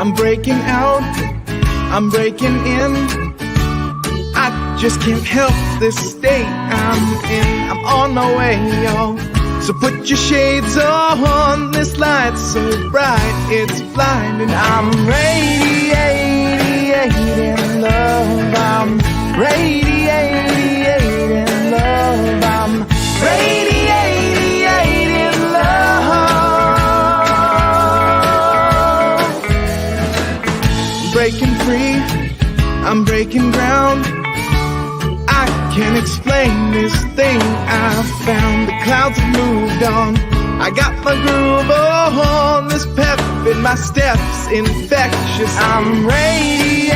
I'm breaking out, I'm breaking in. I just can't help this state I'm in. I'm on my way, y'all. So put your shades on, this light's so bright, it's blinding. I'm radiating love, I'm radiating love, I'm radiating love. Breaking free, I'm breaking ground. I can't explain this thing I found. The clouds have moved on. I got my groove on. This pep in my steps infectious. I'm radiating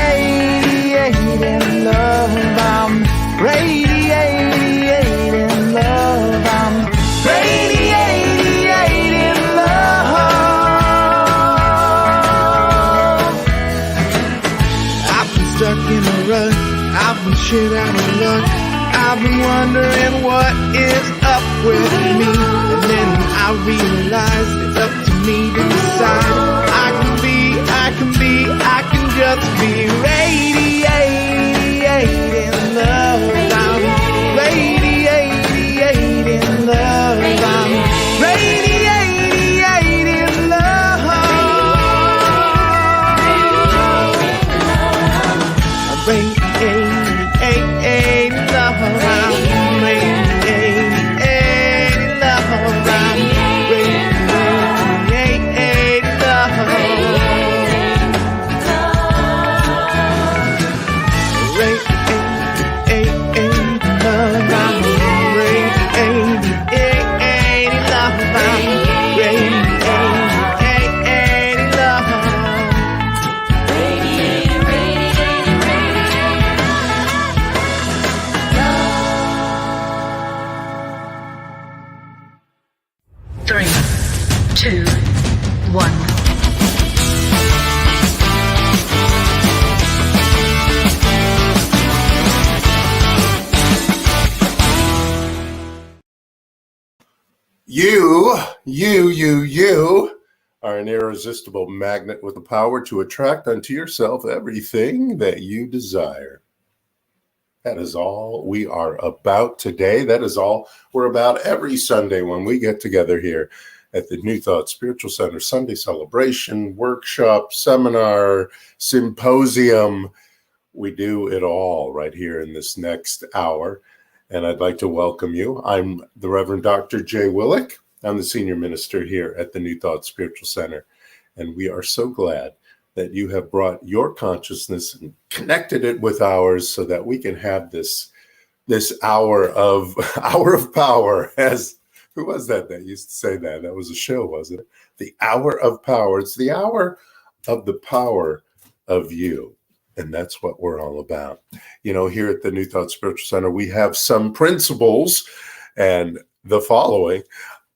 love. I'm radiating love. I'm radiating love. I've been stuck in a rut. I've been shit out of luck. I've been wondering what is up with me. And then I realized it's up to me to decide. I can just be radiating love. I'm radiating love. I'm radiating love. I'm radiating love. You are an irresistible magnet with the power to attract unto yourself everything that you desire. That is all we are about today. That is all we're about every Sunday when we get together here at the New Thought Spiritual Center Sunday celebration, workshop, seminar, symposium. We do it all right here in this next hour. And I'd like to welcome you. I'm the Reverend Dr. Jay Willick. I'm the senior minister here at the New Thought Spiritual Center. And we are so glad that you have brought your consciousness and connected it with ours so that we can have this hour of power. As who was that used to say that? That was a show, wasn't it? The hour of power. It's the hour of the power of you. And that's what we're all about. You know, here at the New Thought Spiritual Center, we have some principles, and the following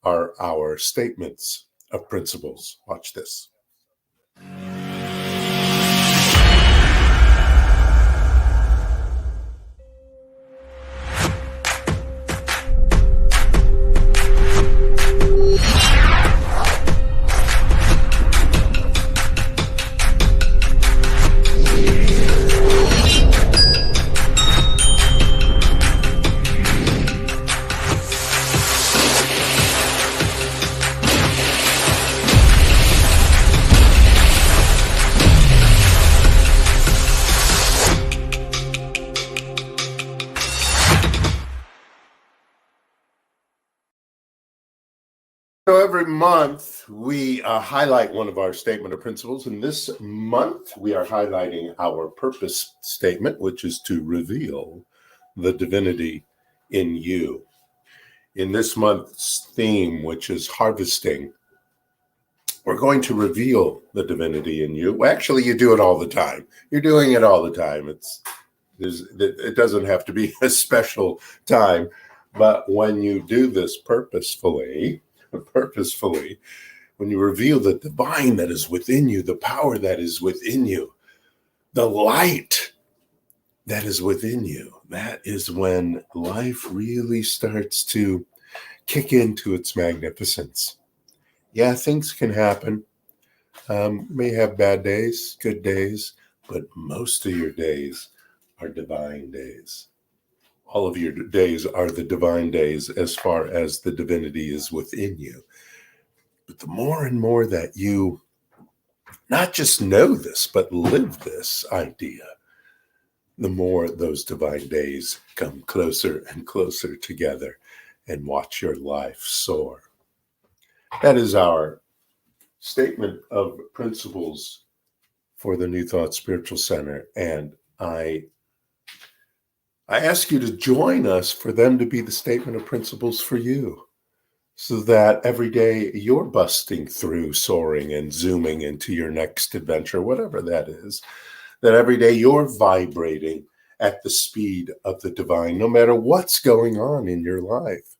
are our statements of principles. Watch this. So every month we highlight one of our statement of principles, and this month we are highlighting our purpose statement, which is to reveal the divinity in you. In this month's theme, which is harvesting, we're going to reveal the divinity in you. Well, actually, you do it all the time. You're doing it all the time. It doesn't have to be a special time, but when you do this purposefully, when you reveal the divine that is within you, the power that is within you, the light that is within you, that is when life really starts to kick into its magnificence. Yeah, things can happen. May have bad days, good days, but most of your days are divine days. All of your days are the divine days as far as the divinity is within you. But the more and more that you not just know this, but live this idea, the more those divine days come closer and closer together, and watch your life soar. That is our statement of principles for the New Thought Spiritual Center. And I ask you to join us for them to be the statement of principles for you, so that every day you're busting through, soaring and zooming into your next adventure, whatever that is, that every day you're vibrating at the speed of the divine, no matter what's going on in your life.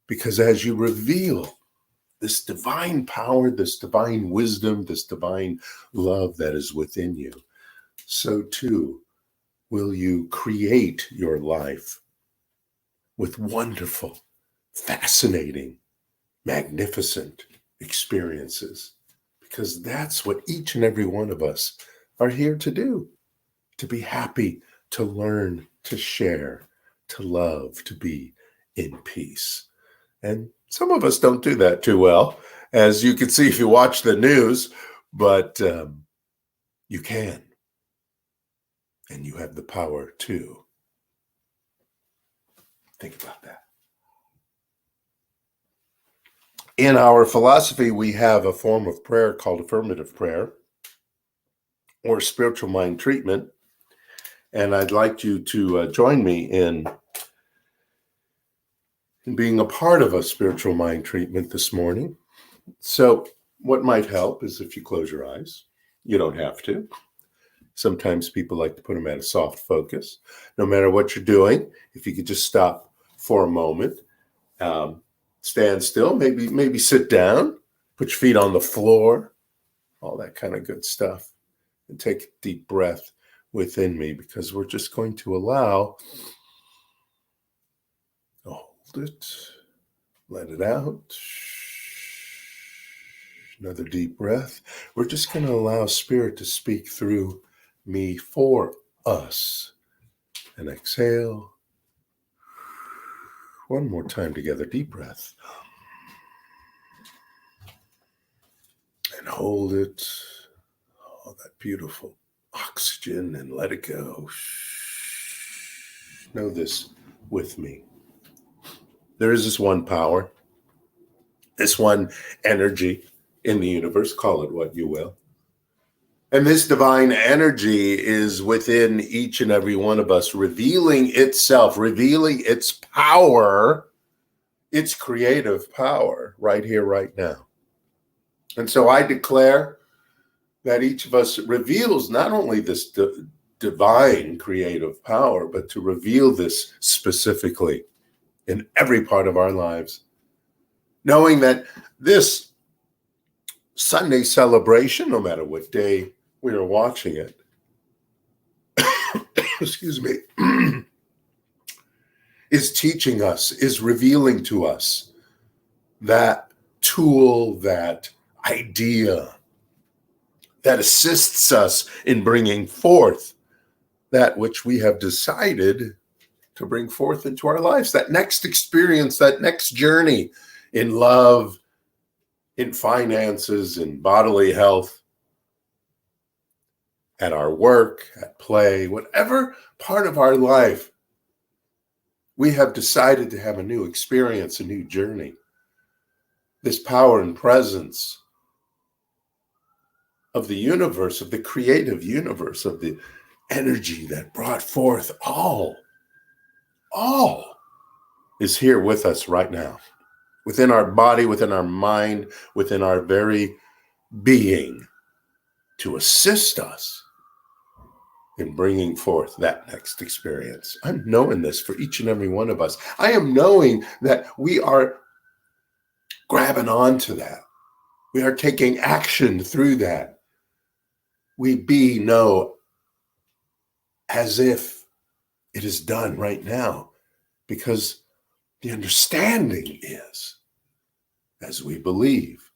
Because as you reveal this divine power, this divine wisdom, this divine love that is within you, so too will you create your life with wonderful, fascinating, magnificent experiences. Because that's what each and every one of us are here to do, to be happy, to learn, to share, to love, to be in peace. And some of us don't do that too well, as you can see if you watch the news, but you can. And you have the power to. Think about that. In our philosophy, we have a form of prayer called affirmative prayer, or spiritual mind treatment. And I'd like you to join me in being a part of a spiritual mind treatment this morning. So what might help is if you close your eyes. You don't have to. Sometimes people like to put them at a soft focus. No matter what you're doing, if you could just stop for a moment, stand still, maybe sit down, put your feet on the floor, all that kind of good stuff, and take a deep breath within me, because we're just going to allow, hold it, let it out. Another deep breath. We're just going to allow Spirit to speak through me for us. And exhale. One more time together. Deep breath. And hold it. Oh, that beautiful oxygen, and let it go. Know this with me. There is this one power, this one energy in the universe, call it what you will. And this divine energy is within each and every one of us, revealing itself, revealing its power, its creative power right here, right now. And so I declare that each of us reveals not only this divine creative power, but to reveal this specifically in every part of our lives, knowing that this Sunday celebration, no matter what day we are watching it, excuse me, is teaching us, is revealing to us that tool, that idea that assists us in bringing forth that which we have decided to bring forth into our lives, that next experience, that next journey in love, in finances, in bodily health, at our work, at play, whatever part of our life we have decided to have a new experience, a new journey. This power and presence of the universe, of the creative universe, of the energy that brought forth all is here with us right now, within our body, within our mind, within our very being, to assist us in bringing forth that next experience. I'm knowing this for each and every one of us. I am knowing that we are grabbing onto that. We are taking action through that. We know as if it is done right now, because the understanding is, as we believe,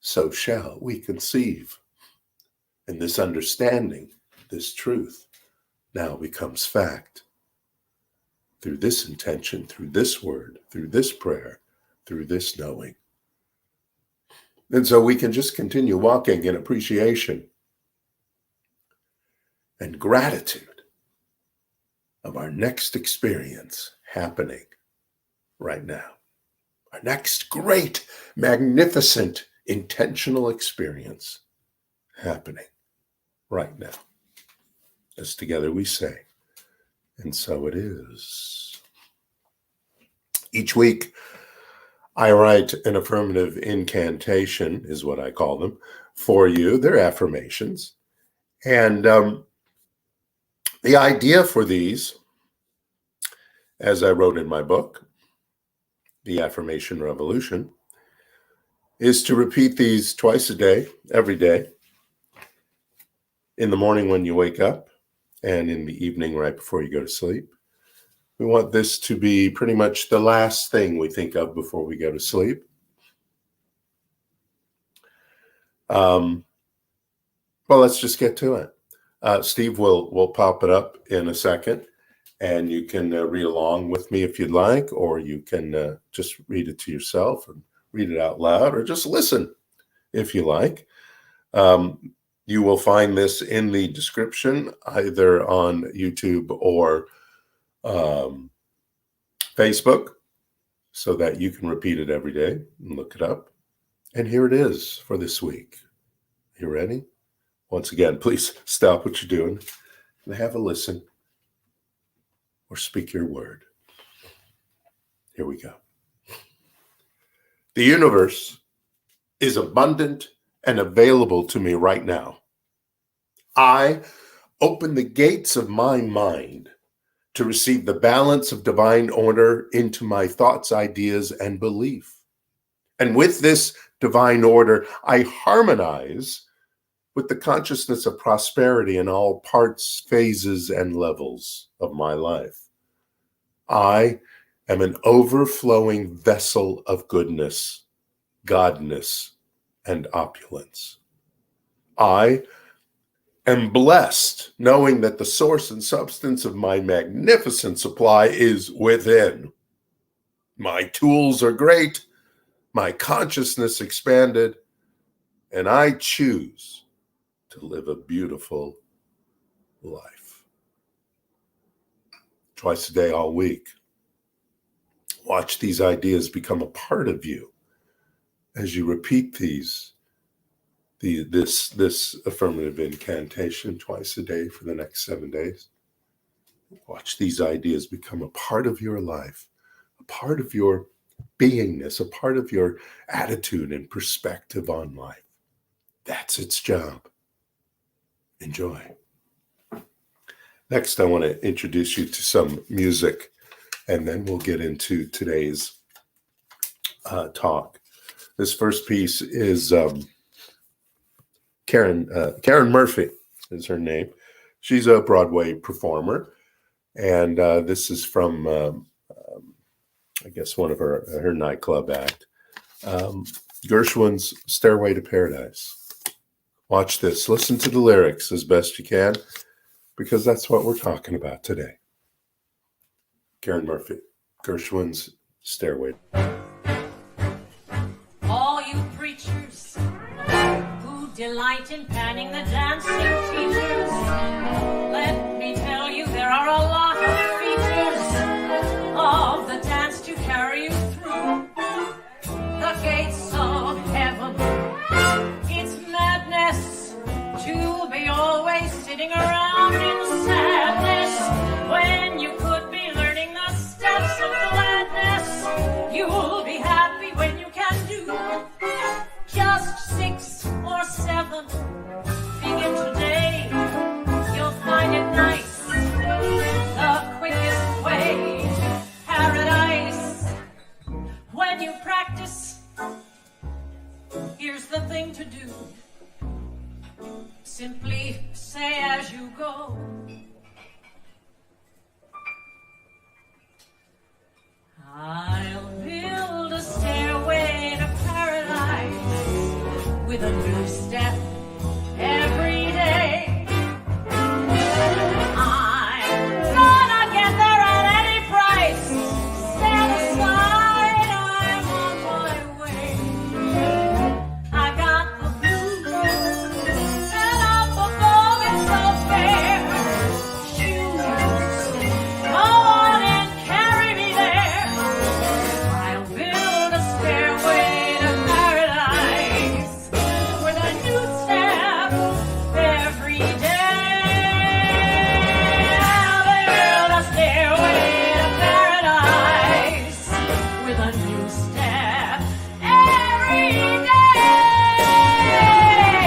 so shall we conceive. And this understanding, this truth, now becomes fact. Through this intention, through this word, through this prayer, through this knowing. And so we can just continue walking in appreciation and gratitude of our next experience happening right now. Our next great, magnificent, intentional experience happening right now. As together we say, and so it is. Each week, I write an affirmative incantation, is what I call them, for you. They're affirmations. And the idea for these, as I wrote in my book, The Affirmation Revolution, is to repeat these twice a day, every day, in the morning when you wake up, and in the evening right before you go to sleep. We want this to be pretty much the last thing we think of before we go to sleep. Well, let's just get to it. Steve will pop it up in a second, and you can read along with me if you'd like, or you can just read it to yourself and read it out loud, or just listen if you like. You will find this in the description, either on YouTube or Facebook, so that you can repeat it every day and look it up. And here it is for this week. You ready? Once again, please stop what you're doing and have a listen or speak your word. Here we go. The universe is abundant and available to me right now. I open the gates of my mind to receive the balance of divine order into my thoughts, ideas, and belief. And with this divine order, I harmonize with the consciousness of prosperity in all parts, phases, and levels of my life. I am an overflowing vessel of goodness, Godness, and opulence. I am blessed, knowing that the source and substance of my magnificent supply is within. My tools are great, my consciousness expanded, and I choose to live a beautiful life. Twice a day, all week. Watch these ideas become a part of you as you repeat this affirmative incantation twice a day for the next 7 days. Watch these ideas become a part of your life, a part of your beingness, a part of your attitude and perspective on life. That's its job. Enjoy. Next, I want to introduce you to some music, and then we'll get into today's talk. This first piece is Karen Murphy is her name. She's a Broadway performer, and this is from, I guess, one of her nightclub act, Gershwin's Stairway to Paradise. Watch this. Listen to the lyrics as best you can, because that's what we're talking about today. Karen Murphy, Gershwin's Stairway. All you preachers who delight in panning the dancing teachers, let me tell you there are a lot of features of the dance to carry you through the gates of heaven. It's madness to be always sitting around in sadness when you could be learning the steps of gladness. You'll be happy when you can do just 6 or 7. Begin today, you'll find it nice, the quickest way. Paradise, when you practice, here's the thing to do. Simply say as you go, I'll build a stairway to paradise a new step every day. I'm gonna get there at any price. Stand aside, I'm on my way. I got the blues, and up above it's so fair. Shoes, go on and carry me there. I'll build a stairway to paradise with a new step every day. I'll build a stairway to paradise with a new step every day.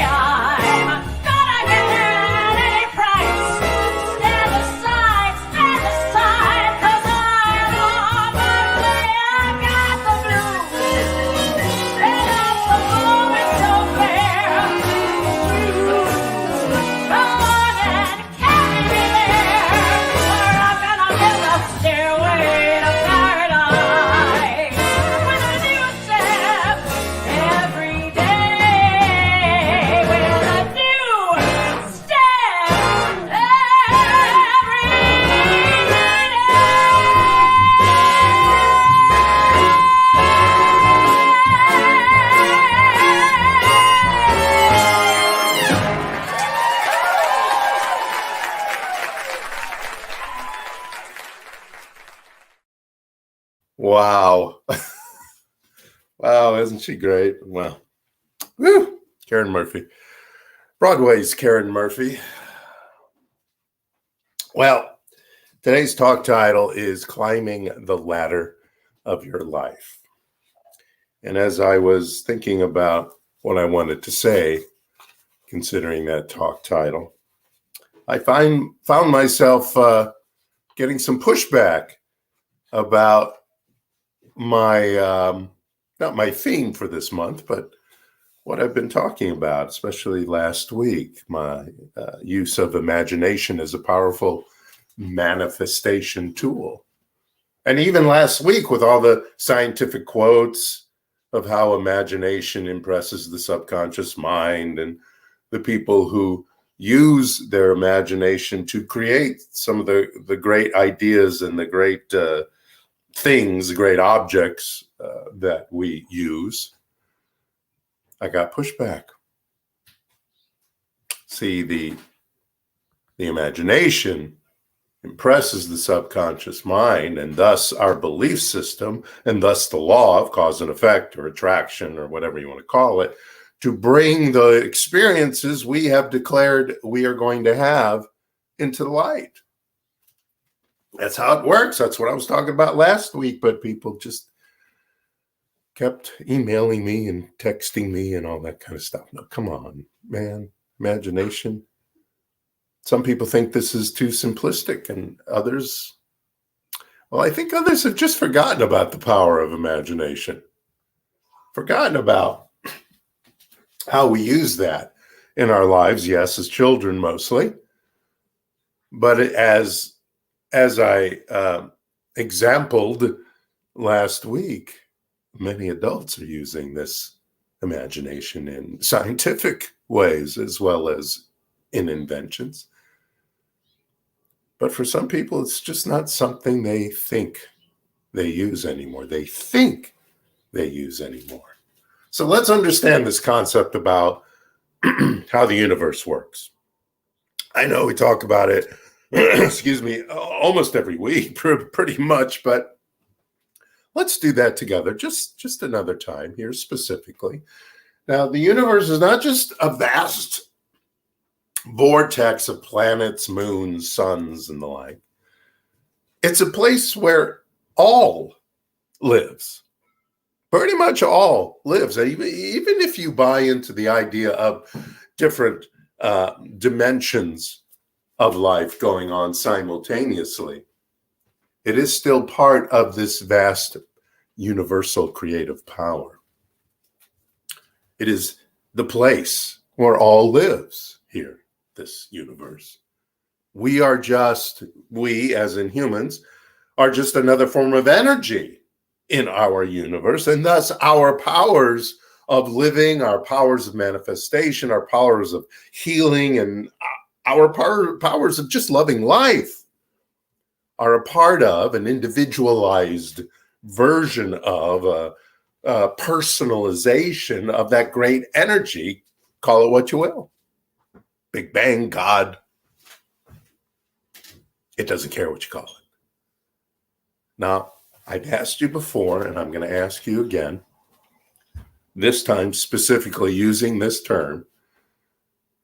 I'm gonna get there at any price. Stand aside, 'cause I'm on my way. I got the blues, and up above it's so fair. Come on and carry me there, where I'm gonna build a stairway to paradise with a new step every day. With a new step Wow. Wow, isn't she great? Wow. Woo! Karen Murphy. Broadway's Karen Murphy. Well, today's talk title is Climbing the Ladder of Your Life. And as I was thinking about what I wanted to say, considering that talk title, I found myself getting some pushback about my not my theme for this month, but what I've been talking about, especially last week, my use of imagination as a powerful manifestation tool. And even last week with all the scientific quotes of how imagination impresses the subconscious mind and the people who use their imagination to create some of the great ideas and the great things, great objects that we use, I got pushback. See, the imagination impresses the subconscious mind and thus our belief system and thus the law of cause and effect or attraction or whatever you want to call it to bring the experiences we have declared we are going to have into the light. That's how it works. That's what I was talking about last week, but people just kept emailing me and texting me and all that kind of stuff. No, come on, man. Imagination. Some people think this is too simplistic, and others, well, I think others have just forgotten about the power of imagination. Forgotten about how we use that in our lives, yes, as children mostly, but as I exampled last week, many adults are using this imagination in scientific ways as well as in inventions. But for some people, it's just not something they think they use anymore. They think they use anymore. So let's understand this concept about how the universe works. I know we talk about it, excuse me, almost every week, pretty much, but let's do that together just another time here specifically. Now, the universe is not just a vast vortex of planets, moons, suns, and the like. It's a place where all lives. Pretty much all lives. Even if you buy into the idea of different dimensions of life going on simultaneously, it is still part of this vast universal creative power. It is the place where all lives here, this universe. We as in humans, are just another form of energy in our universe, and thus our powers of living, our powers of manifestation, our powers of healing, and our powers of just loving life are a part of an individualized version of a personalization of that great energy. Call it what you will. Big Bang, God. It doesn't care what you call it. Now, I've asked you before, and I'm going to ask you again, this time specifically using this term,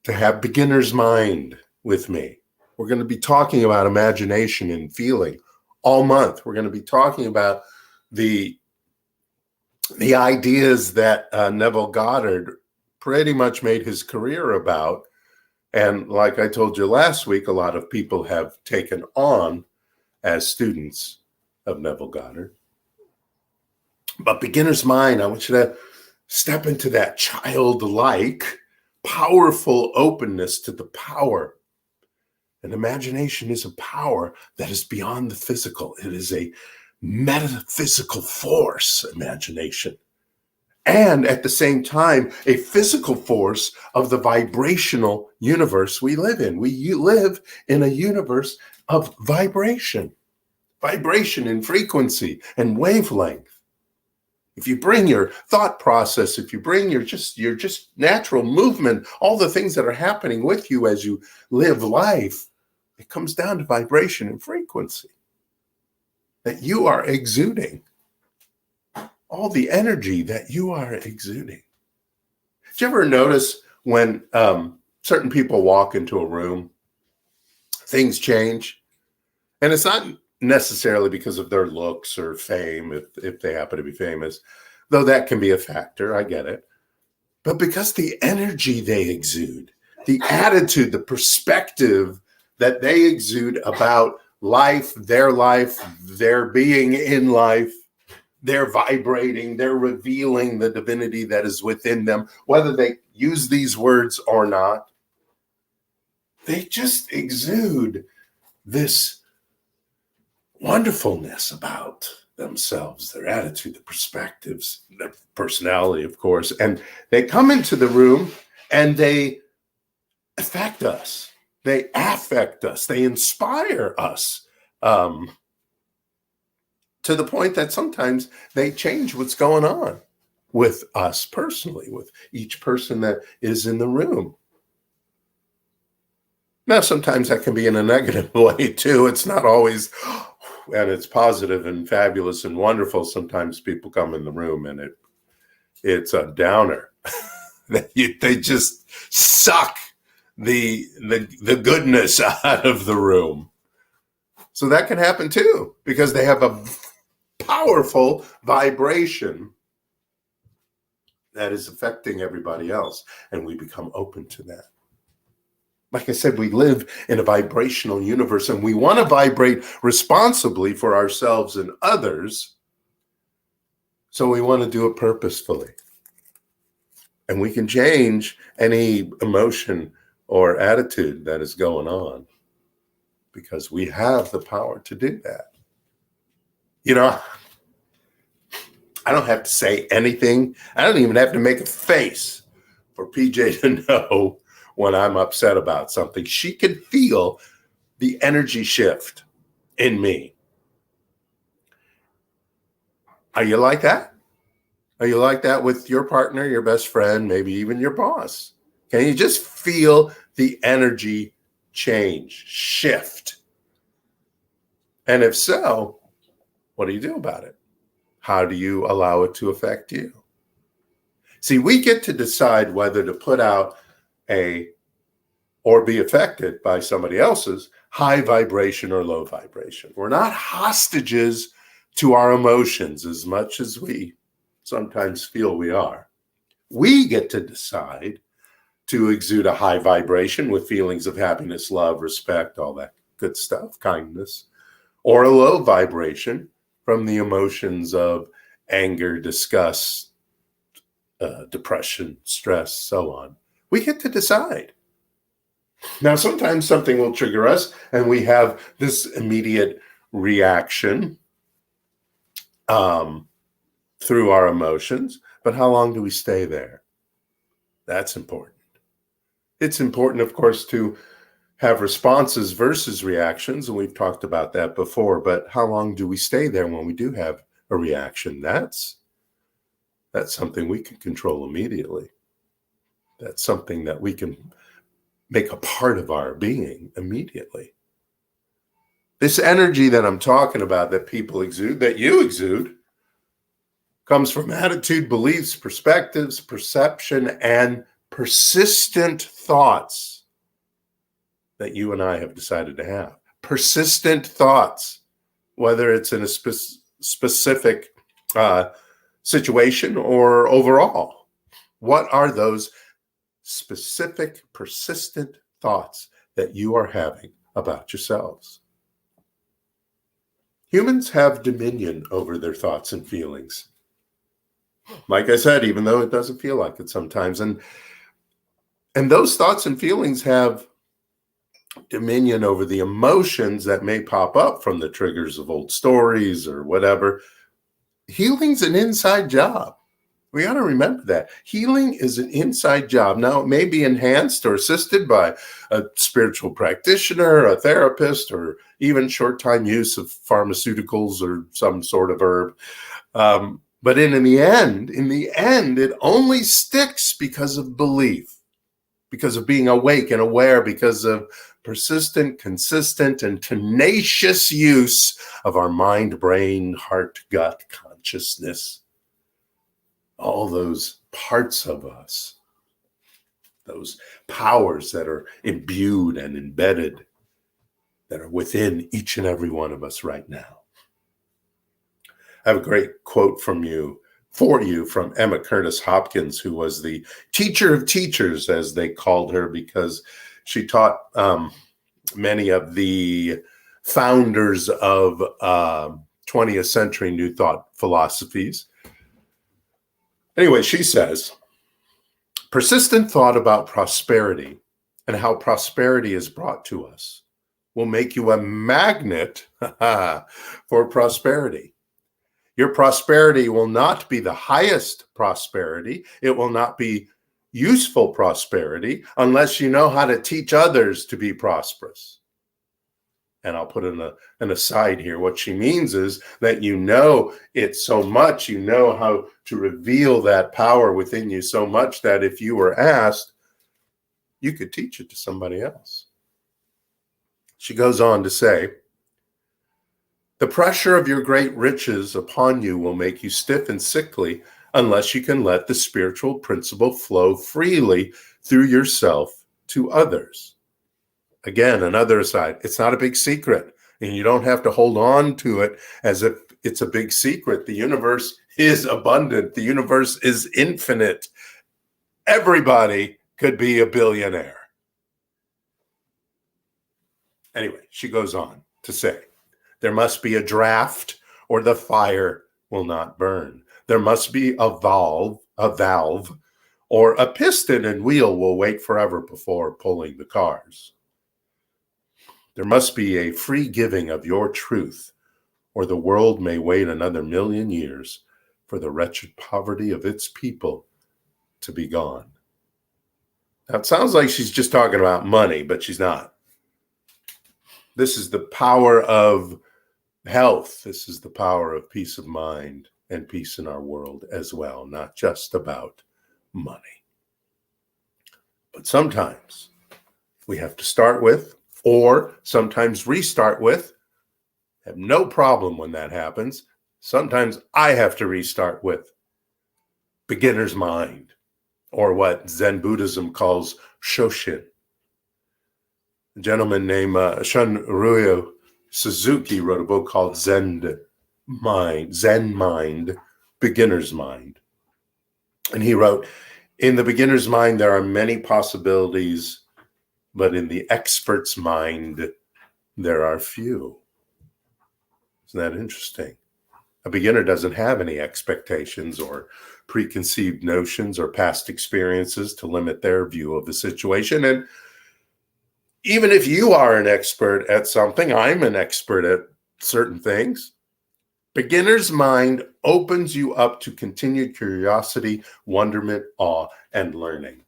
to have beginner's mind with me. We're going to be talking about imagination and feeling all month. We're going to be talking about the ideas that Neville Goddard pretty much made his career about. And like I told you last week, a lot of people have taken on as students of Neville Goddard. But beginner's mind, I want you to step into that childlike, powerful openness to the power. And imagination is a power that is beyond the physical. It is a metaphysical force, imagination. And at the same time, a physical force of the vibrational universe we live in. We live in a universe of vibration in frequency and wavelength. If you bring your thought process, if you bring your just natural movement, all the things that are happening with you as you live life, it comes down to vibration and frequency that you are exuding. All the energy that you are exuding. Did you ever notice when certain people walk into a room, things change? And it's not necessarily because of their looks or fame, if they happen to be famous, though that can be a factor, I get it. But because the energy they exude, the attitude, the perspective that they exude about life, their being in life, they're vibrating, they're revealing the divinity that is within them, whether they use these words or not. They just exude this wonderfulness about themselves, their attitude, the perspectives, their personality, of course. And they come into the room and they affect us. They affect us. They inspire us to the point that sometimes they change what's going on with us personally, with each person that is in the room. Now, sometimes that can be in a negative way too. It's not always, and it's positive and fabulous and wonderful. Sometimes people come in the room and it's a downer. They just suck the goodness out of the room. So that can happen too, because they have a powerful vibration that is affecting everybody else, and we become open to that. Like I said, we live in a vibrational universe, and we want to vibrate responsibly for ourselves and others. So we want to do it purposefully. And we can change any emotion or attitude that is going on because we have the power to do that. You know, I don't have to say anything. I don't even have to make a face for PJ to know when I'm upset about something. She can feel the energy shift in me. Are you like that? Are you like that with your partner, your best friend, maybe even your boss? Can you just feel the energy change, shift? And if so, what do you do about it? How do you allow it to affect you? See, we get to decide whether to put out or be affected by somebody else's high vibration or low vibration. We're not hostages to our emotions as much as we sometimes feel we are. We get to decide to exude a high vibration with feelings of happiness, love, respect, all that good stuff, kindness, or a low vibration from the emotions of anger, disgust, depression, stress, so on. We get to decide. Now, sometimes something will trigger us and we have this immediate reaction through our emotions. But how long do we stay there? That's important. It's important, of course, to have responses versus reactions, and we've talked about that before, but how long do we stay there when we do have a reaction? That's something we can control immediately. That's something that we can make a part of our being immediately. This energy that I'm talking about, that people exude, that you exude, comes from attitude, beliefs, perspectives, perception, and persistent thoughts that you and I have decided to have. Persistent thoughts, whether it's in a specific situation or overall. What are those specific, persistent thoughts that you are having about yourselves? Humans have dominion over their thoughts and feelings. Like I said, even though it doesn't feel like it sometimes. And those thoughts and feelings have dominion over the emotions that may pop up from the triggers of old stories or whatever. Healing's an inside job. We got to remember that. Healing is an inside job. Now, it may be enhanced or assisted by a spiritual practitioner, a therapist, or even short-time use of pharmaceuticals or some sort of herb. But in the end, it only sticks because of belief, because of being awake and aware, because of persistent, consistent, and tenacious use of our mind, brain, heart, gut, consciousness. All those parts of us, those powers that are imbued and embedded, that are within each and every one of us right now. I have a great quote for you from Emma Curtis Hopkins, who was the teacher of teachers, as they called her, because she taught many of the founders of 20th century New Thought philosophies. Anyway, she says, persistent thought about prosperity and how prosperity is brought to us will make you a magnet for prosperity. Your prosperity will not be the highest prosperity. It will not be useful prosperity unless you know how to teach others to be prosperous. And I'll put in an aside here. What she means is that you know it so much, you know how to reveal that power within you so much that if you were asked, you could teach it to somebody else. She goes on to say, the pressure of your great riches upon you will make you stiff and sickly unless you can let the spiritual principle flow freely through yourself to others. Again, another aside, it's not a big secret, and you don't have to hold on to it as if it's a big secret. The universe is abundant. The universe is infinite. Everybody could be a billionaire. Anyway, she goes on to say, there must be a draft or the fire will not burn. There must be a valve, or a piston and wheel will wait forever before pulling the cars. There must be a free giving of your truth, or the world may wait another 1,000,000 years for the wretched poverty of its people to be gone. Now, it sounds like she's just talking about money, but she's not. This is the power of health. This is the power of peace of mind and peace in our world as well, not just about money. But sometimes we have to start with, or sometimes restart with. Have no problem when that happens. Sometimes I have to restart with beginner's mind, or what Zen Buddhism calls Shoshin. A gentleman named Shunryu Suzuki wrote a book called Zen Mind, Beginner's Mind. And he wrote, in the beginner's mind, there are many possibilities, but in the expert's mind, there are few. Isn't that interesting? A beginner doesn't have any expectations or preconceived notions or past experiences to limit their view of the situation. And even if you are an expert at something, I'm an expert at certain things, Beginner's mind opens you up to continued curiosity, wonderment, awe, and learning.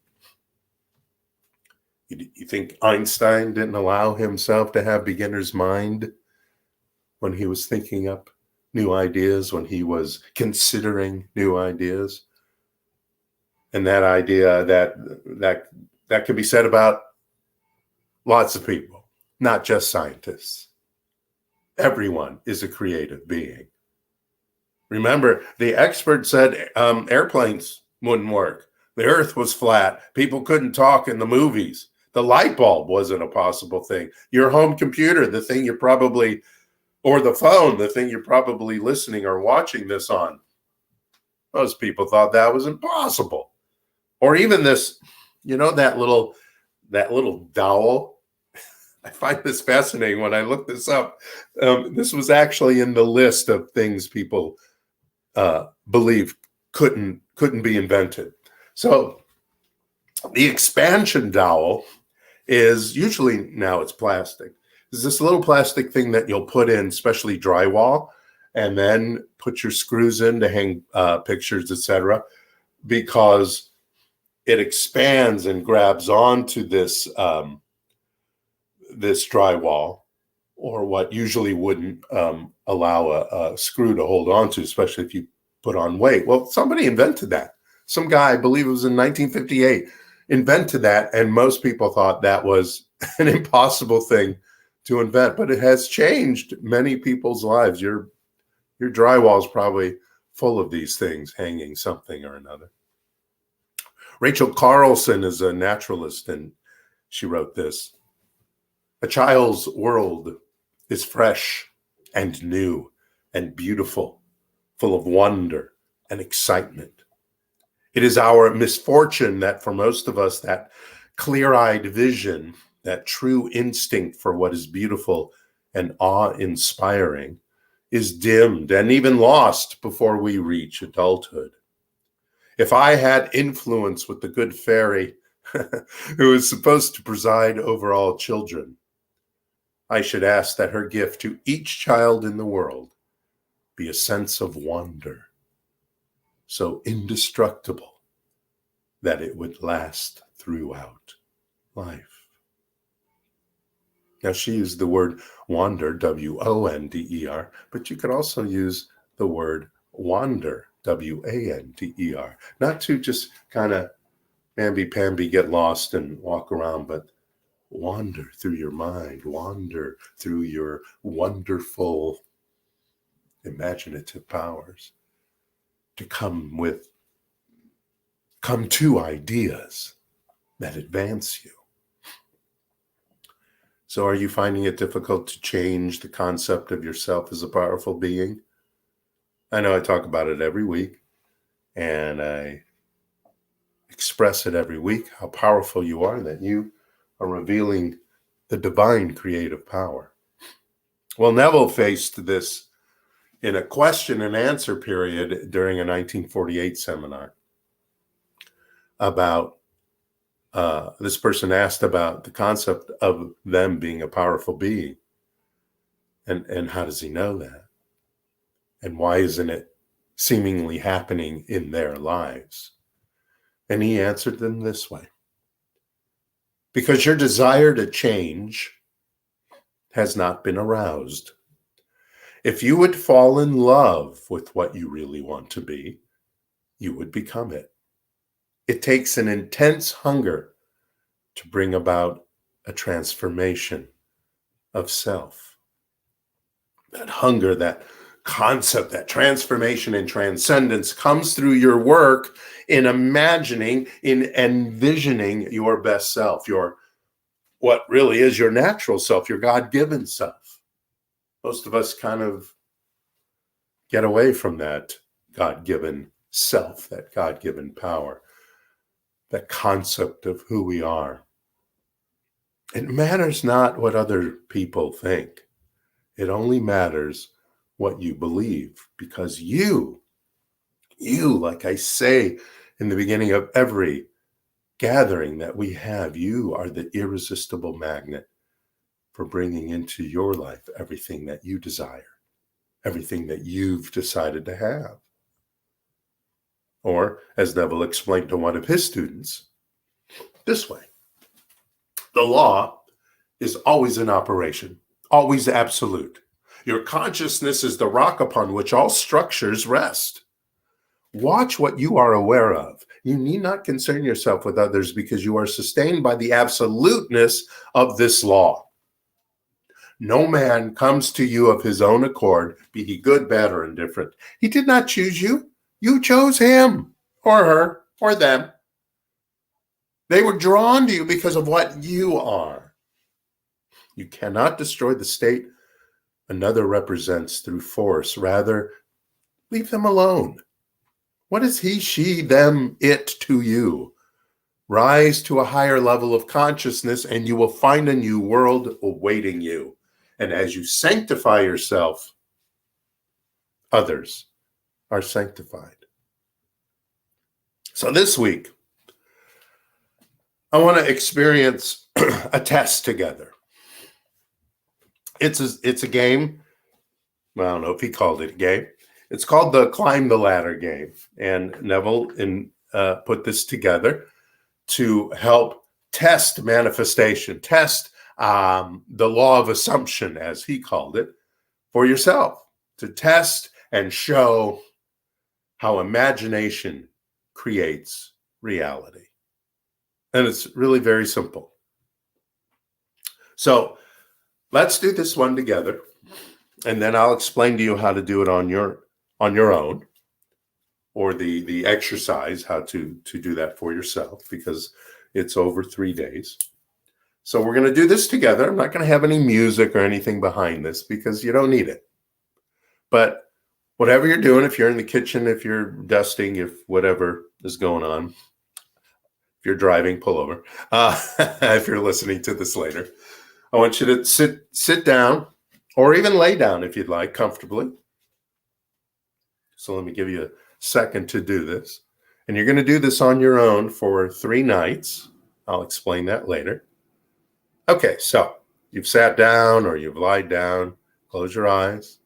You think Einstein didn't allow himself to have beginner's mind when he was thinking up new ideas, when he was considering new ideas? And that idea that can be said about lots of people, not just scientists. Everyone is a creative being. Remember, the expert said airplanes wouldn't work. The earth was flat. People couldn't talk in the movies. The light bulb wasn't a possible thing. Your home computer, the thing you're probably, or the phone, the thing you're probably listening or watching this on. Most people thought that was impossible. Or even this, that little dowel. I find this fascinating when I look this up. This was actually in the list of things people believe couldn't be invented. So the expansion dowel is usually, now it's plastic. It's this little plastic thing that you'll put in, especially drywall, and then put your screws in to hang pictures, etc., because it expands and grabs onto this this drywall, or what usually wouldn't allow a screw to hold on to, especially if you put on weight. Well, somebody invented that. Some guy, I believe it was in 1958, invented that, and most people thought that was an impossible thing to invent, but it has changed many people's lives. Your drywall is probably full of these things hanging something or another. Rachel Carlson is a naturalist, and she wrote this: "A child's world is fresh and new and beautiful, full of wonder and excitement. It is our misfortune that for most of us, that clear-eyed vision, that true instinct for what is beautiful and awe-inspiring, is dimmed and even lost before we reach adulthood. If I had influence with the good fairy who is supposed to preside over all children, I should ask that her gift to each child in the world be a sense of wonder, so indestructible that it would last throughout life." Now, she used the word wonder, W-O-N-D-E-R, but you could also use the word wander, W-A-N-D-E-R, not to just kind of mamby-pamby get lost and walk around, but wander through your mind, wander through your wonderful imaginative powers to come to ideas that advance you. So are you finding it difficult to change the concept of yourself as a powerful being? I know I talk about it every week, and I express it every week, how powerful you are, that you are revealing the divine creative power. Well, Neville faced this in a question and answer period during a 1948 seminar about this person asked about the concept of them being a powerful being. And how does he know that? And why isn't it seemingly happening in their lives? And he answered them this way: because your desire to change has not been aroused. If you would fall in love with what you really want to be, you would become it. It takes an intense hunger to bring about a transformation of self. That hunger, that concept, that transformation and transcendence comes through your work in imagining, in envisioning your best self, your what really is your natural self, your God-given self. Most of us kind of get away from that God-given self, that God-given power, that concept of who we are. It matters not what other people think. It only matters what you believe, because you, like I say in the beginning of every gathering that we have, you are the irresistible magnet for bringing into your life everything that you desire. everything that you've decided to have. Or, as Neville explained to one of his students, this way. The law is always in operation, always absolute. Your consciousness is the rock upon which all structures rest. Watch what you are aware of. You need not concern yourself with others because you are sustained by the absoluteness of this law. No man comes to you of his own accord, be he good, bad, or indifferent. He did not choose you. You chose him or her or them. They were drawn to you because of what you are. You cannot destroy the state another represents through force. Rather, leave them alone. What is he, she, them, it to you? Rise to a higher level of consciousness and you will find a new world awaiting you. And as you sanctify yourself, others are sanctified. So this week, I want to experience a test together. It's a game. Well, I don't know if he called it a game. It's called the Climb the Ladder game. And Neville put this together to help test manifestation, test the law of assumption, as he called it, for yourself, to test and show how imagination creates reality. And it's really very simple. So let's do this one together, and then I'll explain to you how to do it on your own, or the exercise, how to do that for yourself, because it's over 3 days. So we're going to do this together. I'm not going to have any music or anything behind this because you don't need it. But whatever you're doing, if you're in the kitchen, if you're dusting, if whatever is going on, if you're driving, pull over. If you're listening to this later, I want you to sit down or even lay down if you'd like, comfortably. So let me give you a second to do this. And you're going to do this on your own for 3 nights. I'll explain that later. Okay, so you've sat down or you've lied down. Close your eyes.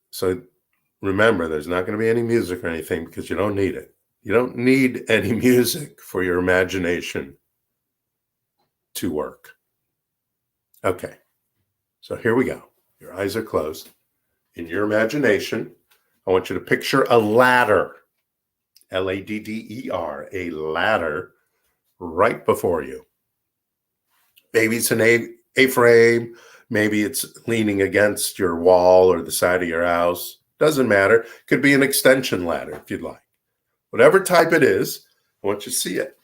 So remember, there's not going to be any music or anything because you don't need it. You don't need any music for your imagination to work. Okay, so here we go. Your eyes are closed. In your imagination, I want you to picture a ladder, Ladder, a ladder right before you. Maybe it's an A-frame. Maybe it's leaning against your wall or the side of your house. Doesn't matter. Could be an extension ladder if you'd like. Whatever type it is, I want you to see it.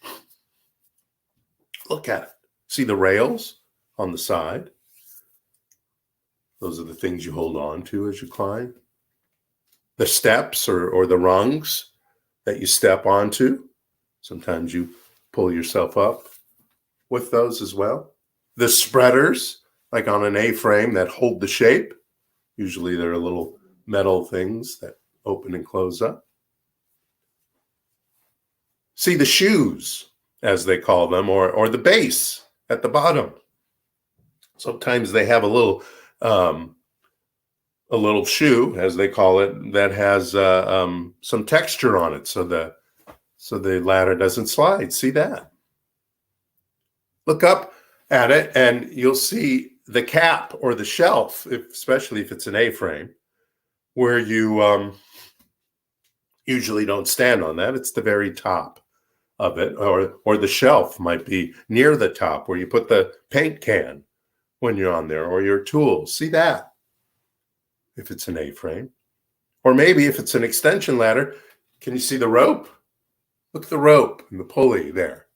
Look at it. See the rails on the side? Those are the things you hold on to as you climb. The steps or the rungs that you step onto. Sometimes you pull yourself up with those as well. The spreaders, like on an A-frame that hold the shape. Usually they're little metal things that open and close up. See the shoes, as they call them, or the base at the bottom. Sometimes they have a little shoe, as they call it, that has some texture on it, so the ladder doesn't slide. See that? Look up at it, and you'll see the cap or the shelf, especially if it's an A-frame, where you usually don't stand on that. It's the very top of it, or the shelf might be near the top where you put the paint can when you're on there, or your tools. See that? If it's an A-frame. Or maybe if it's an extension ladder, can you see the rope? Look at the rope and the pulley there.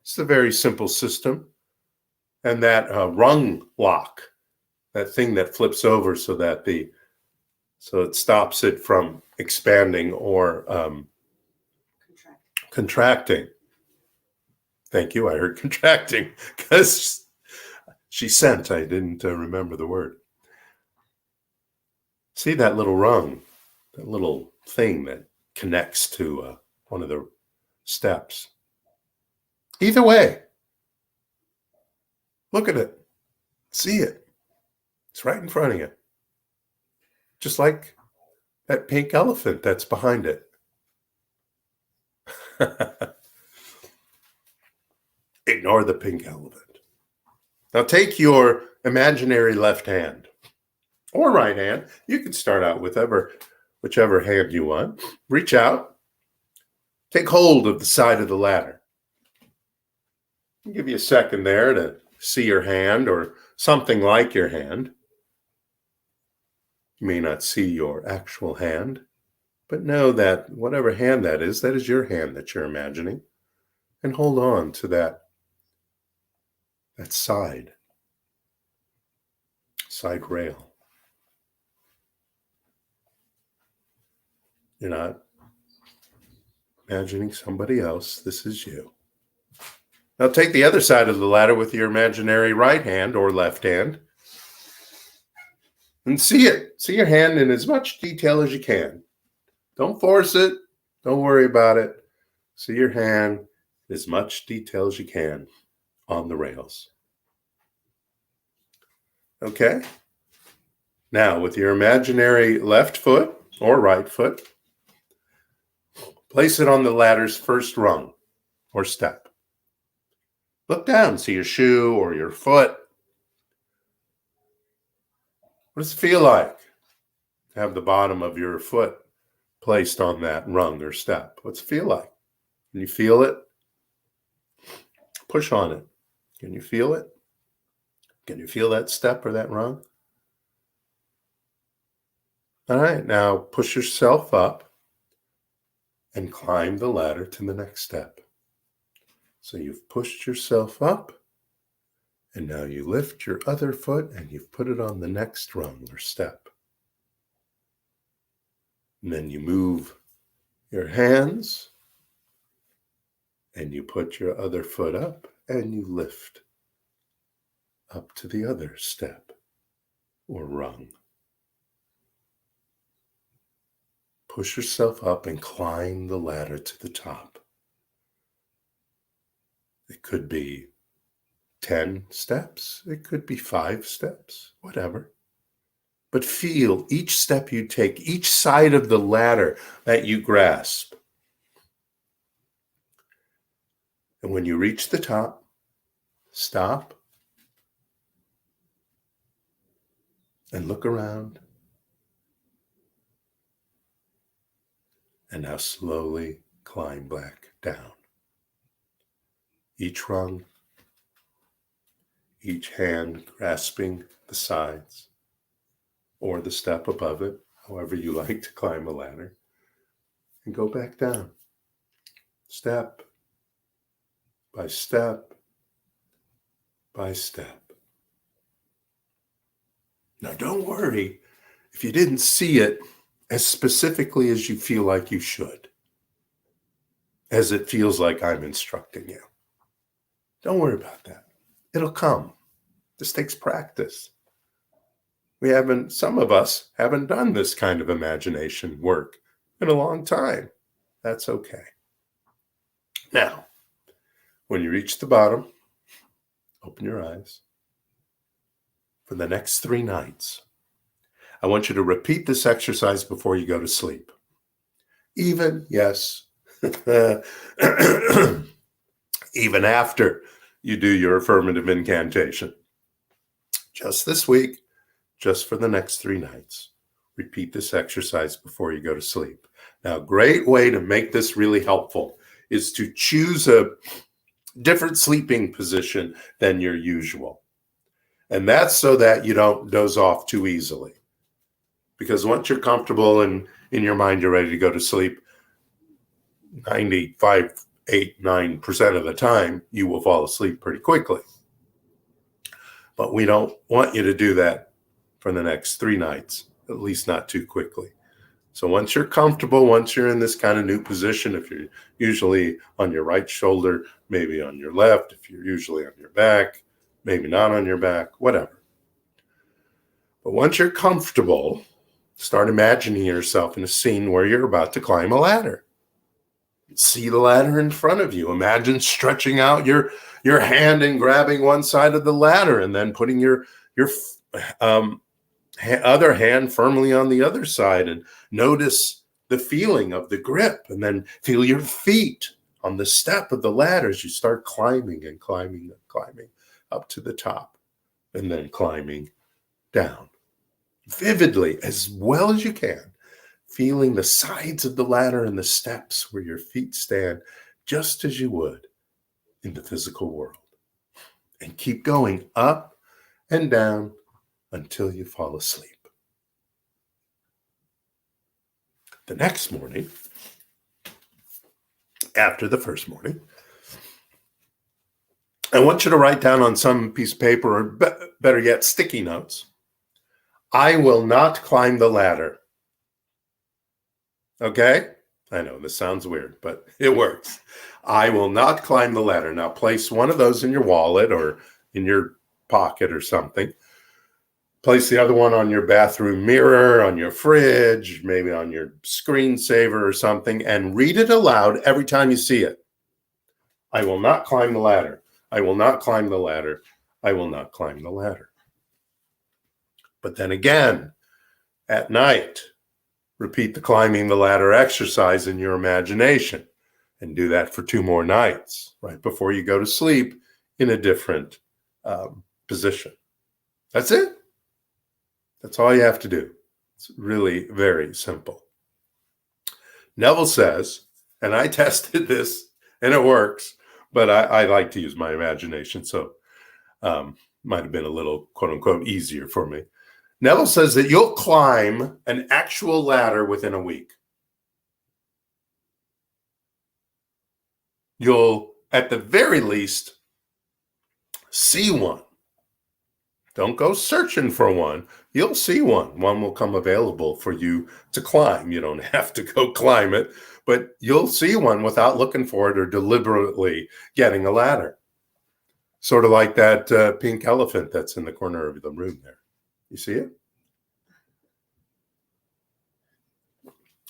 It's a very simple system. And that rung lock, that thing that flips over so it stops it from expanding or contracting. Thank you. I heard contracting because she sent. I didn't remember the word. See that little rung, that little thing that connects to one of the steps. Either way, look at it. See it. It's right in front of you. Just like that pink elephant that's behind it. Ignore the pink elephant. Now take your imaginary left hand or right hand. You can start out with whichever hand you want. Reach out. Take hold of the side of the ladder. I'll give you a second there to see your hand or something like your hand. You may not see your actual hand, but know that whatever hand that is your hand that you're imagining. And hold on to that side rail. You're not imagining somebody else. This is you. Now take the other side of the ladder with your imaginary right hand or left hand and see it. See your hand in as much detail as you can. Don't force it. Don't worry about it. See your hand in as much detail as you can on the rails. Okay? Now, with your imaginary left foot or right foot, place it on the ladder's first rung or step. Look down, see your shoe or your foot. What does it feel like to have the bottom of your foot placed on that rung or step? What's it feel like? Can you feel it? Push on it. Can you feel it? Can you feel that step or that rung? All right, now push yourself up and climb the ladder to the next step. So you've pushed yourself up, and now you lift your other foot and you've put it on the next rung or step. And then you move your hands and you put your other foot up and you lift up to the other step or rung. Push yourself up and climb the ladder to the top. It could be 10 steps. It could be 5 steps, whatever. But feel each step you take, each side of the ladder that you grasp. And when you reach the top, stop and look around. And now slowly climb back down. Each rung, each hand grasping the sides or the step above it, however you like to climb a ladder, and go back down, step by step by step. Now don't worry if you didn't see it as specifically as you feel like you should, as it feels like I'm instructing you. Don't worry about that. It'll come. This takes practice. Some of us haven't done this kind of imagination work in a long time. That's okay. Now, when you reach the bottom, open your eyes. For the next 3 nights, I want you to repeat this exercise before you go to sleep. Even after you do your affirmative incantation. Just this week, just for the next 3 nights, repeat this exercise before you go to sleep. Now, a great way to make this really helpful is to choose a different sleeping position than your usual. And that's so that you don't doze off too easily. Because once you're comfortable and in your mind you're ready to go to sleep, 95, 8, 9% of the time, you will fall asleep pretty quickly. But we don't want you to do that for the next 3 nights, at least not too quickly. So once you're comfortable, once you're in this kind of new position, if you're usually on your right shoulder, maybe on your left, if you're usually on your back, maybe not on your back, whatever. But once you're comfortable, start imagining yourself in a scene where you're about to climb a ladder. See the ladder in front of you. Imagine stretching out your hand and grabbing one side of the ladder and then putting your other hand firmly on the other side, and notice the feeling of the grip, and then feel your feet on the step of the ladder as you start climbing and climbing and climbing up to the top, and then climbing down. Vividly, as well as you can, feeling the sides of the ladder and the steps where your feet stand, just as you would in the physical world. And keep going up and down until you fall asleep. The next morning, after the first morning, I want you to write down on some piece of paper, or better yet, sticky notes, I will not climb the ladder. Okay? I know this sounds weird, but it works. I will not climb the ladder. Now place one of those in your wallet or in your pocket or something. Place the other one on your bathroom mirror, on your fridge, maybe on your screensaver or something, and read it aloud every time you see it. I will not climb the ladder. I will not climb the ladder. I will not climb the ladder. But then again, at night, repeat the climbing the ladder exercise in your imagination, and do that for 2 more nights right before you go to sleep in a different position. That's it. That's all you have to do. It's really very simple. Neville says, and I tested this and it works, but I like to use my imagination, so might have been a little quote unquote easier for me. Neville says that you'll climb an actual ladder within a week. You'll, at the very least, see one. Don't go searching for one. You'll see one. One will come available for you to climb. You don't have to go climb it, but you'll see one without looking for it or deliberately getting a ladder. Sort of like that pink elephant that's in the corner of the room there. You see it?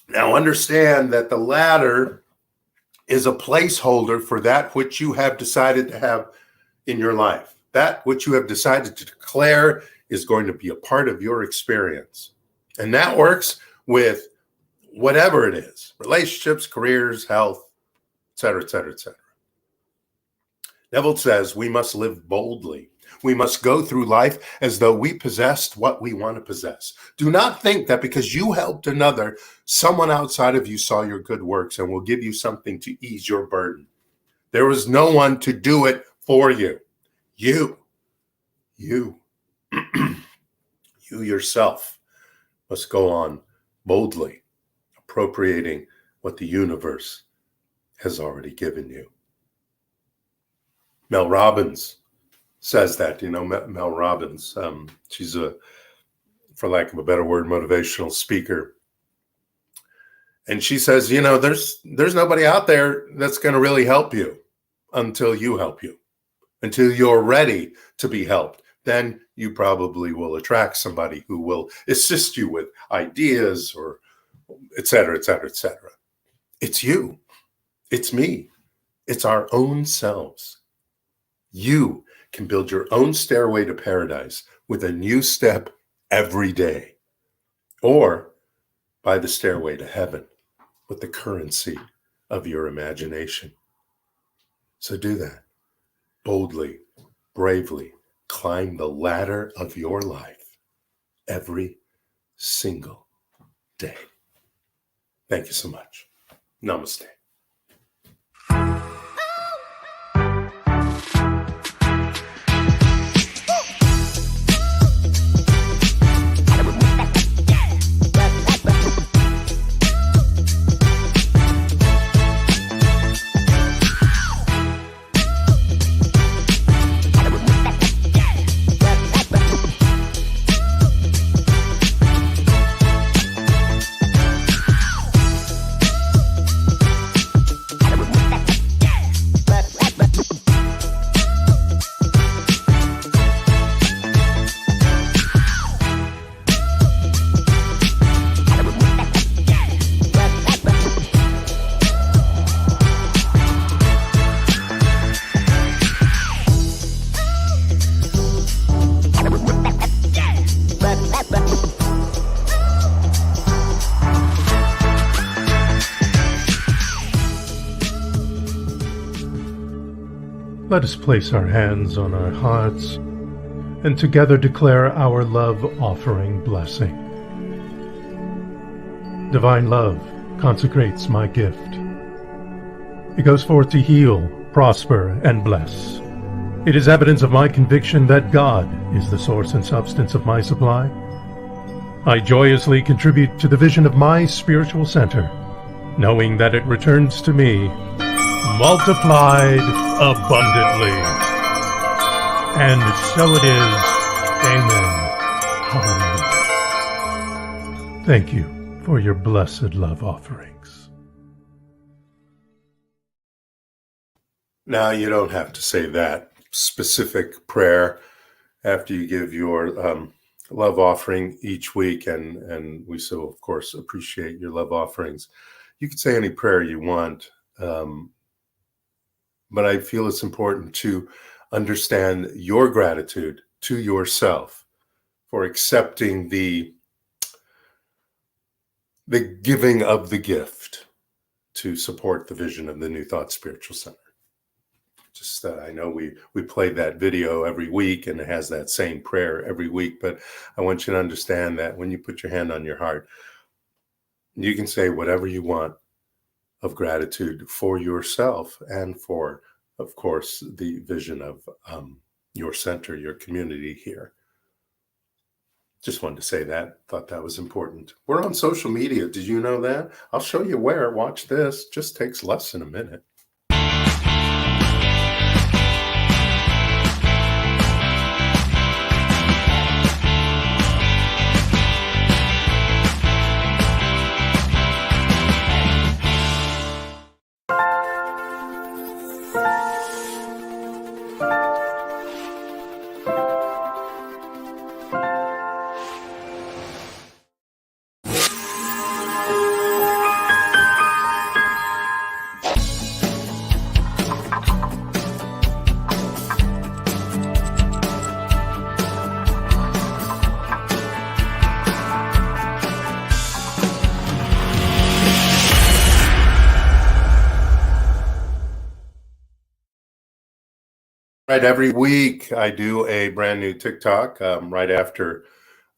Now understand that the ladder is a placeholder for that which you have decided to have in your life. That which you have decided to declare is going to be a part of your experience. And that works with whatever it is, relationships, careers, health, etc., etc., etc. Neville says we must live boldly. We must go through life as though we possessed what we want to possess. Do not think that because you helped another, someone outside of you saw your good works and will give you something to ease your burden. There was no one to do it for you. You yourself must go on boldly, appropriating what the universe has already given you. Mel Robbins says that, Mel Robbins, she's for lack of a better word, motivational speaker. And she says, there's nobody out there that's going to really help you until you help you, until you're ready to be helped. Then you probably will attract somebody who will assist you with ideas or et cetera, et cetera, et cetera. It's you. It's me. It's our own selves. You can build your own stairway to paradise with a new step every day, or by the stairway to heaven with the currency of your imagination. So do that. Boldly, bravely, climb the ladder of your life every single day. Thank you so much. Namaste. Let us place our hands on our hearts and together declare our love offering blessing. Divine love consecrates my gift. It goes forth to heal, prosper, and bless. It is evidence of my conviction that God is the source and substance of my supply. I joyously contribute to the vision of my spiritual center, knowing that it returns to me multiplied abundantly. And so it is. Amen. Hallelujah. Thank you for your blessed love offerings. Now, you don't have to say that specific prayer after you give your love offering each week, and we so, of course, appreciate your love offerings. You can say any prayer you want, but I feel it's important to understand your gratitude to yourself for accepting the giving of the gift to support the vision of the New Thought Spiritual Center. Just I know we play that video every week and it has that same prayer every week, but I want you to understand that when you put your hand on your heart, you can say whatever you want of gratitude for yourself and for, of course, the vision of your center, your community here. Just wanted to say that. Thought that was important. We're on social media. Did you know that? I'll show you where. Watch this. Just takes less than a minute. Right, every week I do a brand new TikTok right after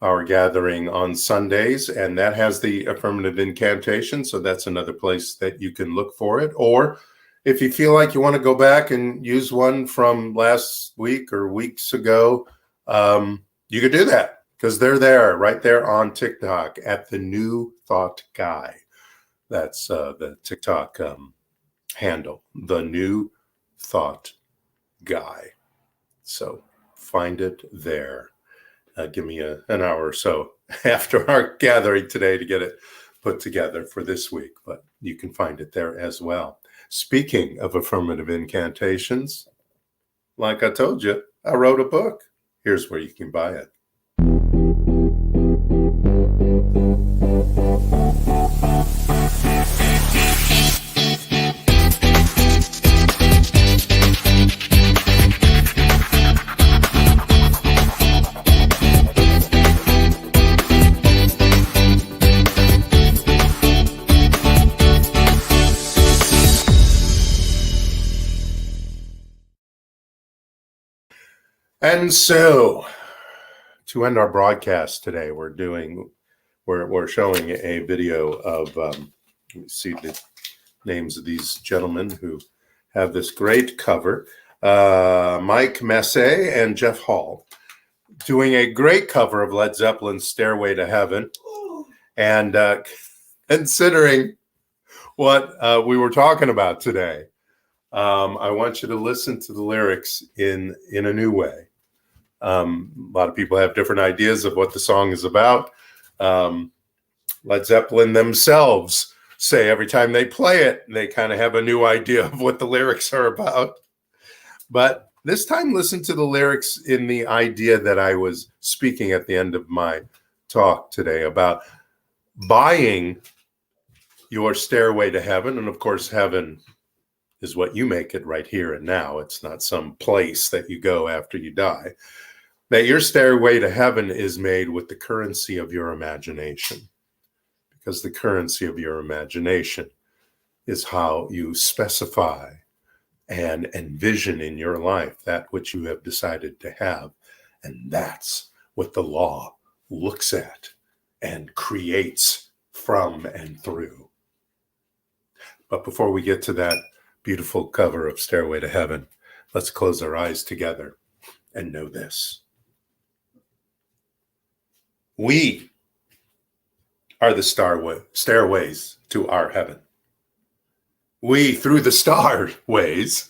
our gathering on Sundays, and that has the Affirmative Incantation, so that's another place that you can look for it. Or if you feel like you want to go back and use one from last week or weeks ago, you could do that because they're there, right there on TikTok at the New Thought Guy. That's the TikTok handle, the New Thought Guy. So find it there. Give me an hour or so after our gathering today to get it put together for this week, but you can find it there as well. Speaking of affirmative incantations, like I told you, I wrote a book. Here's where you can buy it. And so, to end our broadcast today, we're showing a video of, let me see the names of these gentlemen who have this great cover, Mike Massey and Jeff Hall, doing a great cover of Led Zeppelin's Stairway to Heaven. And considering what we were talking about today, I want you to listen to the lyrics in a new way. A lot of people have different ideas of what the song is about. Led Zeppelin themselves say every time they play it, they kind of have a new idea of what the lyrics are about. But this time, listen to the lyrics in the idea that I was speaking at the end of my talk today about buying your stairway to heaven. And of course, heaven is what you make it right here and now. It's not some place that you go after you die. That your stairway to heaven is made with the currency of your imagination, because the currency of your imagination is how you specify and envision in your life that which you have decided to have. And that's what the law looks at and creates from and through. But before we get to that beautiful cover of Stairway to Heaven, let's close our eyes together and know this. We are the stairways to our heaven. We, through the starways,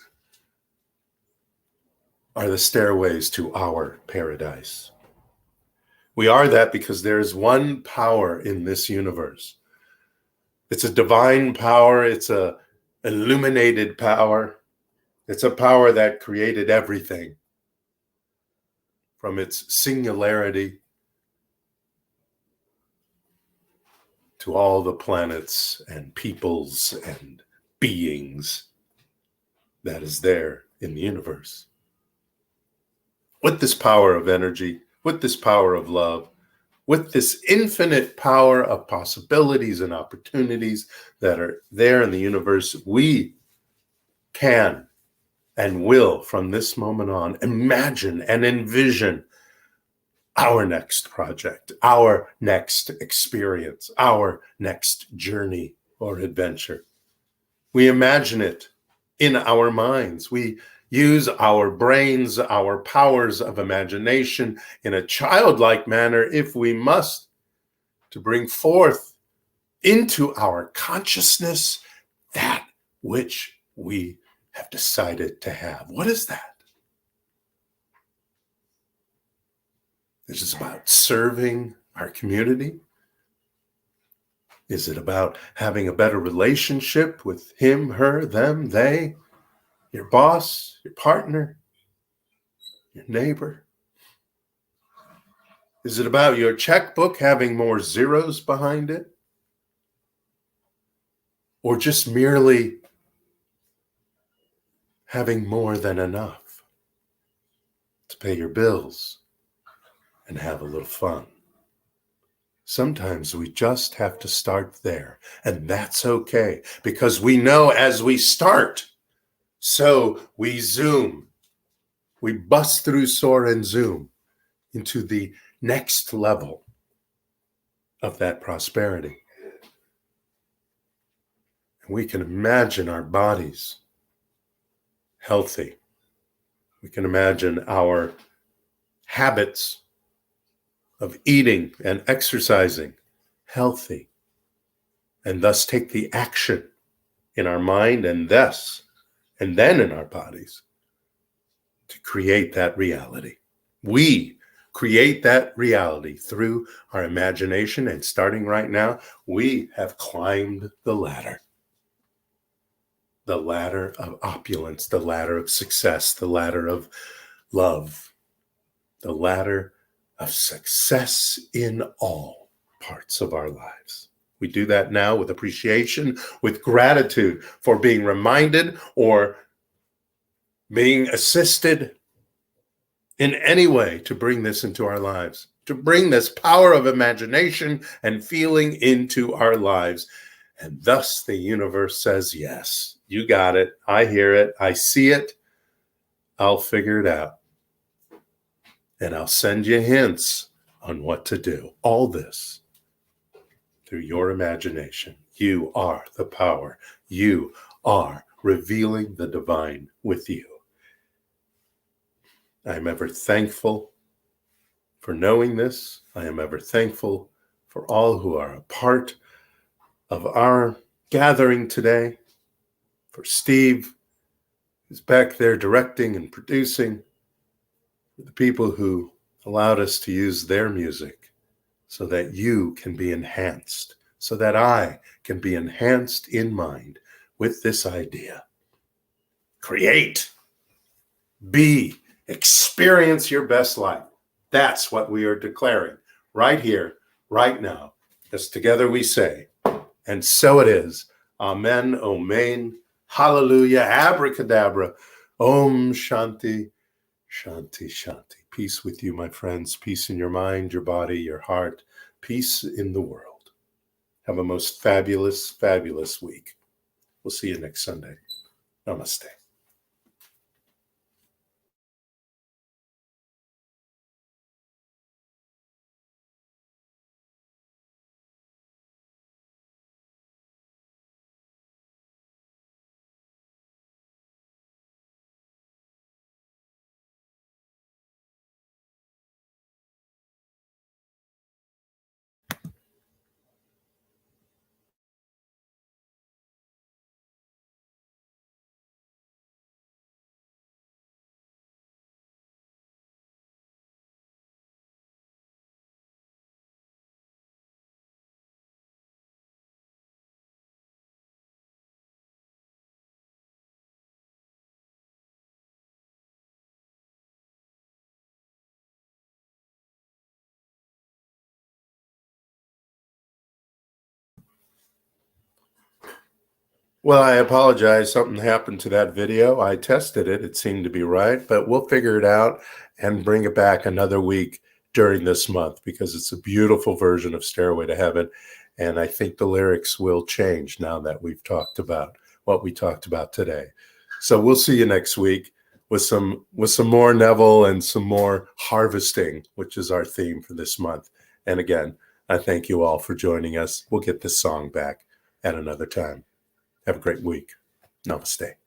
are the stairways to our paradise. We are that because there is one power in this universe. It's a divine power. It's a illuminated power. It's a power that created everything from its singularity to all the planets and peoples and beings that is there in the universe. With this power of energy, with this power of love, with this infinite power of possibilities and opportunities that are there in the universe, we can and will, from this moment on, imagine and envision our next project, our next experience, our next journey or adventure. We imagine it in our minds. We use our brains, our powers of imagination in a childlike manner, if we must, to bring forth into our consciousness that which we have decided to have. What is that? Is it about serving our community? Is it about having a better relationship with him, her, them, they, your boss, your partner, your neighbor? Is it about your checkbook having more zeros behind it? Or just merely having more than enough to pay your bills and have a little fun? Sometimes we just have to start there, and that's okay, because we know as we start, so we zoom. We bust through, soar, and zoom into the next level of that prosperity. And we can imagine our bodies healthy. We can imagine our habits of eating and exercising healthy, and thus take the action in our mind and then in our bodies to create that reality. We create that reality through our imagination, and starting right now, we have climbed the ladder of opulence, the ladder of success, the ladder of love, the ladder of success in all parts of our lives. We do that now with appreciation, with gratitude for being reminded or being assisted in any way to bring this into our lives, to bring this power of imagination and feeling into our lives. And thus the universe says, yes, you got it. I hear it. I see it. I'll figure it out. And I'll send you hints on what to do. All this through your imagination. You are the power. You are revealing the divine with you. I am ever thankful for knowing this. I am ever thankful for all who are a part of our gathering today. For Steve, who's back there directing and producing. The people who allowed us to use their music so that you can be enhanced, so that I can be enhanced in mind with this idea. Create, be, experience your best life. That's what we are declaring right here, right now, as together we say, and so it is. Amen, Omain, hallelujah, abracadabra, Om Shanti, Shanti, Shanti. Peace with you, my friends. Peace in your mind, your body, your heart. Peace in the world. Have a most fabulous, fabulous week. We'll see you next Sunday. Namaste. Well, I apologize. Something happened to that video. I tested it. It seemed to be right, but we'll figure it out and bring it back another week during this month because it's a beautiful version of Stairway to Heaven. And I think the lyrics will change now that we've talked about what we talked about today. So we'll see you next week with some more Neville and some more harvesting, which is our theme for this month. And again, I thank you all for joining us. We'll get this song back at another time. Have a great week. Namaste.